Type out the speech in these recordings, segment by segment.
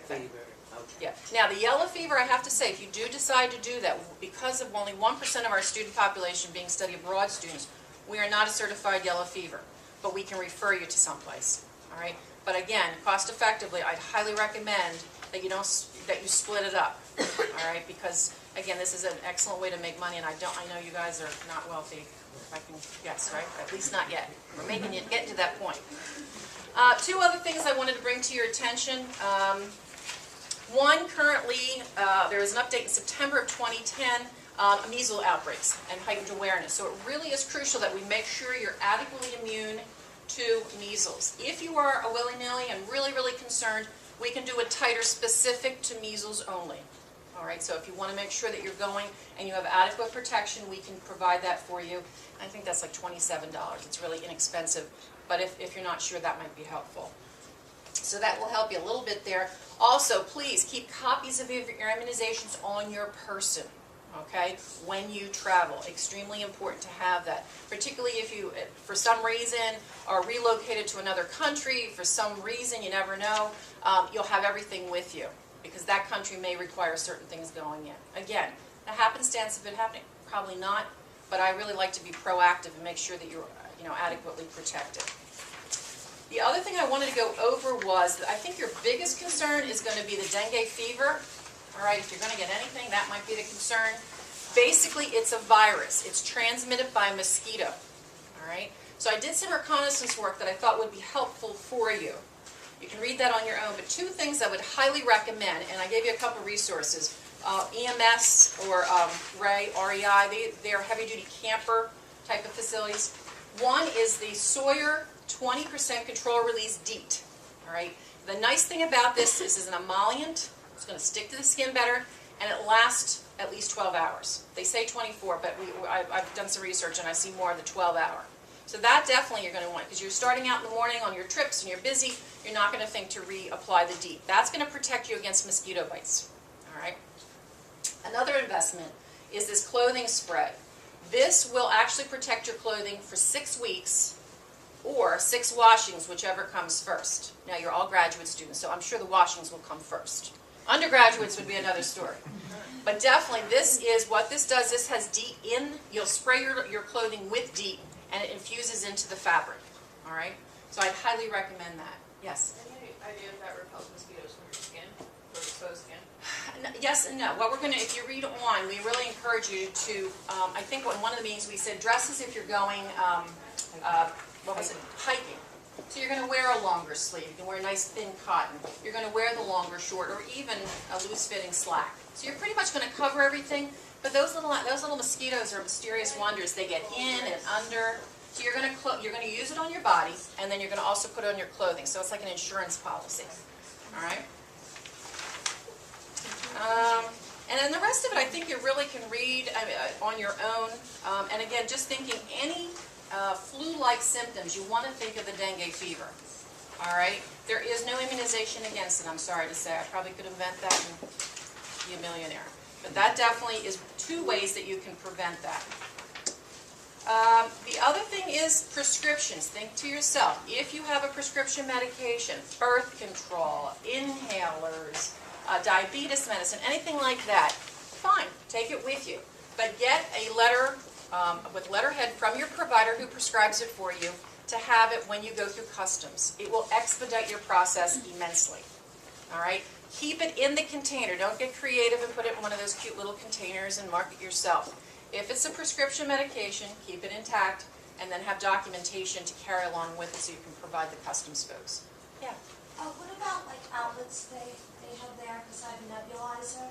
thing. fever. Okay. Yeah. Now, the yellow fever, I have to say, if you do decide to do that, because of only 1% of our student population being study abroad students, we are not a certified yellow fever, but we can refer you to someplace. All right. But again, cost effectively, I'd highly recommend that you split it up. All right, because again, this is an excellent way to make money, and I know you guys are not wealthy, if I can guess, right? At least not yet. We're getting to that point. Two other things I wanted to bring to your attention. One, currently, there is an update in September of 2010, measles outbreaks and heightened awareness. So it really is crucial that we make sure you're adequately immune to measles. If you are a willy-nilly and really, really concerned, we can do a titer specific to measles only. All right, so if you want to make sure that you're going and you have adequate protection, we can provide that for you. I think that's like $27. It's really inexpensive, but if you're not sure, that might be helpful. So that will help you a little bit there. Also, please keep copies of your immunizations on your person, okay, when you travel. Extremely important to have that, particularly if you, for some reason, are relocated to another country. For some reason, you never know, you'll have everything with you, because that country may require certain things going in. Again, the happenstance of it happening, probably not, but I really like to be proactive and make sure that you're adequately protected. The other thing I wanted to go over was that I think your biggest concern is going to be the dengue fever. All right, if you're going to get anything, that might be the concern. Basically, it's a virus. It's transmitted by mosquito. All right, so I did some reconnaissance work that I thought would be helpful for you. You can read that on your own, but two things I would highly recommend, and I gave you a couple resources. EMS or REI, they are heavy-duty camper type of facilities. One is the Sawyer 20% control-release DEET. All right. The nice thing about this is an emollient. It's going to stick to the skin better, and it lasts at least 12 hours. They say 24, but I've done some research, and I see more of the 12-hour. So that definitely you're going to want, because you're starting out in the morning on your trips and you're busy, you're not going to think to reapply the DEET. That's going to protect you against mosquito bites. All right. Another investment is this clothing spray. This will actually protect your clothing for 6 weeks or 6 washings, whichever comes first. Now, you're all graduate students, so I'm sure the washings will come first. Undergraduates would be another story. But definitely, this is what this does. This has DEET in. You'll spray your clothing with DEET, and it infuses into the fabric. All right? So I'd highly recommend that. Yes? Any idea if that repels mosquitoes from your skin, or exposed skin? Yes and no. What we're going to, if you read on, we really encourage you to, I think in one of the meetings we said, dresses if you're going, hiking. So you're going to wear a longer sleeve. You can wear a nice thin cotton. You're going to wear the longer short or even a loose-fitting slack. So you're pretty much going to cover everything. But those little mosquitoes are mysterious wonders. They get in and under. So you're going to use it on your body, and then you're going to also put it on your clothing. So it's like an insurance policy. All right. And then the rest of it, I think you really can read on your own. And again, just thinking any flu-like symptoms, you want to think of the dengue fever. All right? There is no immunization against it, I'm sorry to say. I probably could invent that and be a millionaire. But that definitely is 2 ways that you can prevent that. The other thing is prescriptions. Think to yourself, if you have a prescription medication, birth control, inhalers, diabetes medicine, anything like that, fine, take it with you. But get a letter with letterhead from your provider who prescribes it for you to have it when you go through customs. It will expedite your process immensely. All right? Keep it in the container. Don't get creative and put it in one of those cute little containers and mark it yourself. If it's a prescription medication, keep it intact, and then have documentation to carry along with it so you can provide the customs folks. Yeah? What about like outlets they have there beside a nebulizer?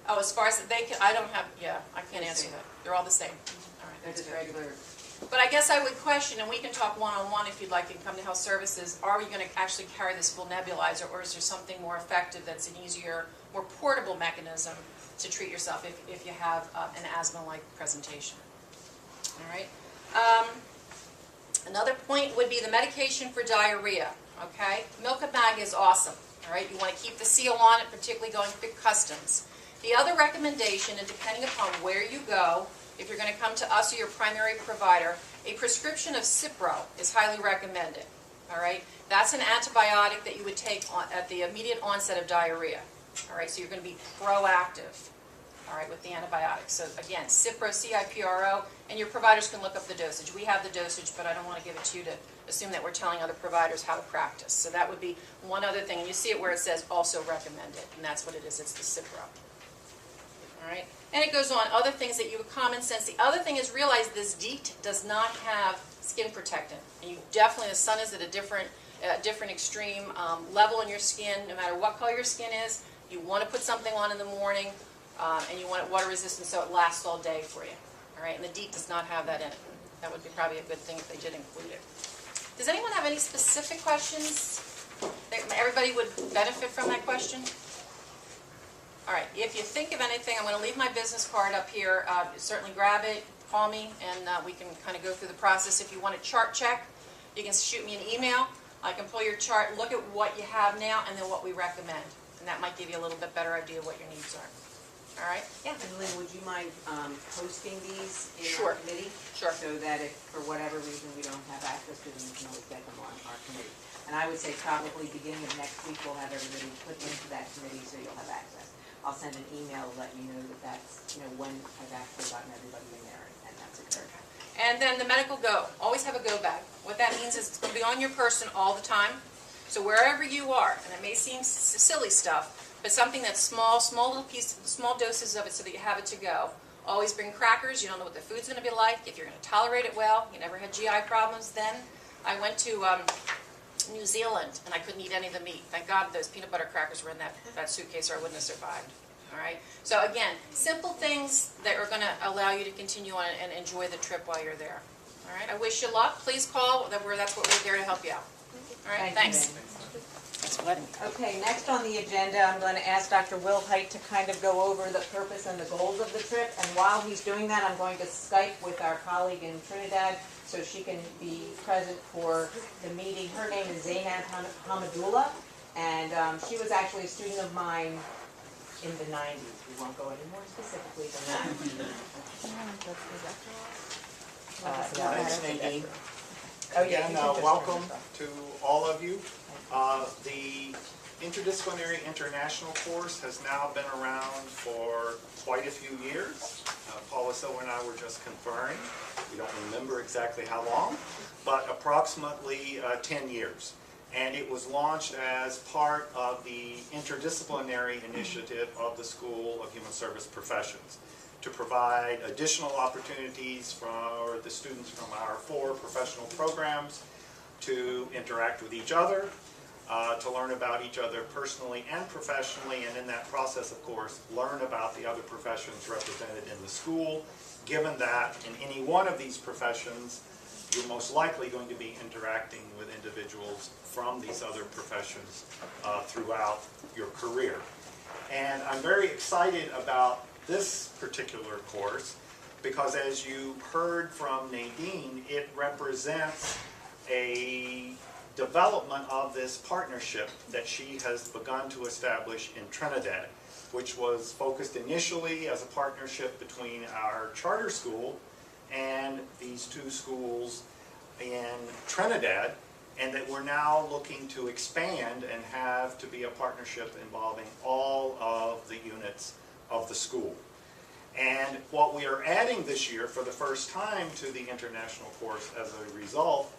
Oh, as far as they can, I don't have, I can't answer that. They're all the same. All right, That's that's a great. regular. But I guess I would question, and we can talk one-on-one if you'd like to come to Health Services, are we going to actually carry this full nebulizer, or is there something more effective that's an easier, more portable mechanism to treat yourself if you have an asthma-like presentation? All right. Another point would be the medication for diarrhea. Okay, Milk of Mag is awesome. All right, you want to keep the seal on it, particularly going through customs. The other recommendation, and depending upon where you go, if you're going to come to us or your primary provider, a prescription of Cipro is highly recommended. all right? That's an antibiotic that you would take at the immediate onset of diarrhea, all right? So you're going to be proactive, all right, with the antibiotics. So again, Cipro, C-I-P-R-O, and your providers can look up the dosage. We have the dosage, but I don't want to give it to you to assume that we're telling other providers how to practice. So that would be one other thing. And you see it where it says also recommended, and that's what it is. It's the Cipro. All right? And it goes on, other things that you have common sense. The other thing is realize this DEET does not have skin protectant. And you definitely, the sun is at a different extreme level in your skin, no matter what color your skin is. You want to put something on in the morning, and you want it water resistant so it lasts all day for you. All right? And the DEET does not have that in it. That would be probably a good thing if they did include it. Does anyone have any specific questions? Everybody would benefit from that question? All right, if you think of anything, I'm going to leave my business card up here. Certainly grab it, call me, and we can kind of go through the process. If you want a chart check, you can shoot me an email. I can pull your chart, look at what you have now, and then what we recommend. And that might give you a little bit better idea of what your needs are. All right? Yeah? And Lynn, would you mind posting these in Sure. our committee? Sure. So that if, for whatever reason, we don't have access to them, we can always get them on our committee. And I would say probably beginning of next week, we'll have everybody put into that committee so you'll have access. I'll send an email to let you know that that's, when I've actually gotten everybody in there and that's occurred. And then the medical go. Always have a go bag. What that means is it's going to be on your person all the time. So wherever you are, and it may seem silly stuff, but something that's small little piece, small doses of it so that you have it to go. Always bring crackers. You don't know what the food's going to be like, if you're going to tolerate it well. You never had GI problems then. I went to New Zealand, and I couldn't eat any of the meat. Thank God those peanut butter crackers were in that suitcase or I wouldn't have survived. All right? So again, simple things that are going to allow you to continue on and enjoy the trip while you're there. All right? I wish you luck. Please call. That's what we're there to help you out. All right? Thank you, Thanks. Lynn. Thanks for letting me. Okay, next on the agenda, I'm going to ask Dr. Will Height to kind of go over the purpose and the goals of the trip. And while he's doing that, I'm going to Skype with our colleague in Trinidad so she can be present for the meeting. Her name is Zainab Hamadullah, and she was actually a student of mine in the 90s. We won't go any more specifically than that. Thanks, Nadine. Oh, yeah, Again, you can just welcome turn this to all of you. The Interdisciplinary International course has now been around for quite a few years. Paula Silver and I were just conferring. We don't remember exactly how long, but approximately 10 years. And it was launched as part of the interdisciplinary initiative of the School of Human Service Professions to provide additional opportunities for the students from our 4 professional programs to interact with each other, to learn about each other personally and professionally, and in that process, of course, learn about the other professions represented in the school, given that in any one of these professions, you're most likely going to be interacting with individuals from these other professions throughout your career. And I'm very excited about this particular course because, as you heard from Nadine, it represents a development of this partnership that she has begun to establish in Trinidad, which was focused initially as a partnership between our charter school and these 2 schools in Trinidad, and that we're now looking to expand and have to be a partnership involving all of the units of the school. And what we are adding this year for the first time to the international course as a result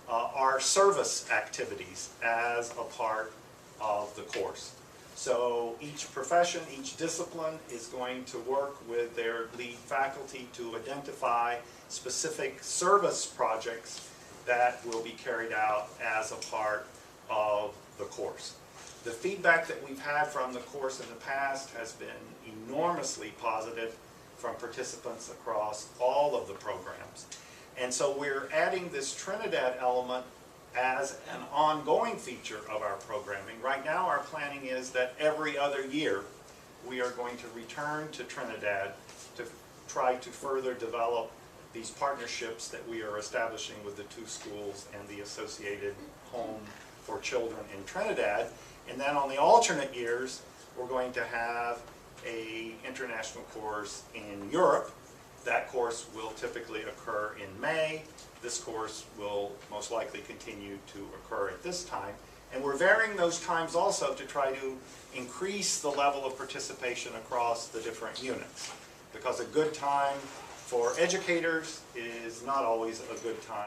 are service activities as a part of the course. So each profession, each discipline is going to work with their lead faculty to identify specific service projects that will be carried out as a part of the course. The feedback that we've had from the course in the past has been enormously positive from participants across all of the programs. And so we're adding this Trinidad element as an ongoing feature of our programming. Right now our planning is that every other year we are going to return to Trinidad to try to further develop these partnerships that we are establishing with the 2 schools and the associated home for children in Trinidad. And then on the alternate years, we're going to have an international course in Europe, That course will typically occur in May. This course will most likely continue to occur at this time. And we're varying those times also to try to increase the level of participation across the different units. Because a good time for educators is not always a good time